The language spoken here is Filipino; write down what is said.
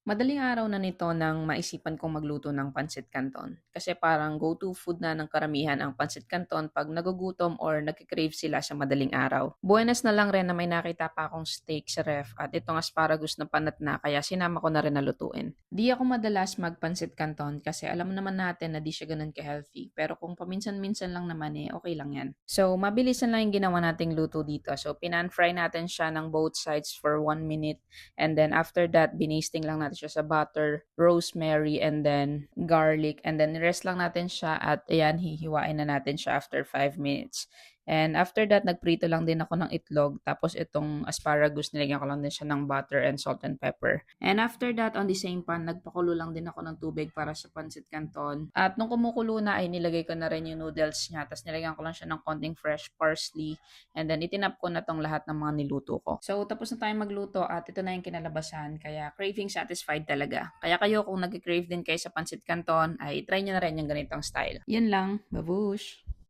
Madaling araw na nito nang maisipan kong magluto ng pancit canton. Kasi parang go-to food na ng karamihan ang pancit canton pag nagugutom or nagki-crave sila sa madaling araw. Buenas na lang rin na may nakita pa akong steak sa ref at itong asparagus na panat na kaya sinama ko na rin na lutuin. Di ako madalas mag-pancit canton kasi alam naman natin na di siya ganun ka-healthy. Pero kung paminsan-minsan lang naman okay lang yan. So, mabilisan lang yung ginawa nating luto dito. So, pinan-fry natin siya ng both sides for 1 minute. And then after that, binasting lang natin siya sa butter, rosemary, and then garlic. And then rest lang natin siya at ayan, hihiwain na natin siya after 5 minutes. And after that, nagprito lang din ako ng itlog. Tapos itong asparagus, nilagyan ko lang din siya ng butter and salt and pepper. And after that, on the same pan, nagpakulo lang din ako ng tubig para sa pancit canton. At nung kumukulo na, ay nilagay ko na rin yung noodles niya. Tapos nilagyan ko lang siya ng konting fresh parsley. And then itinap ko na tong lahat ng mga niluto ko. So tapos na tayong magluto at ito na yung kinalabasan. Kaya craving satisfied talaga. Kaya kayo kung nag-crave din kayo sa pancit canton, ay try nyo na rin yung ganitong style. Yun lang. Babush!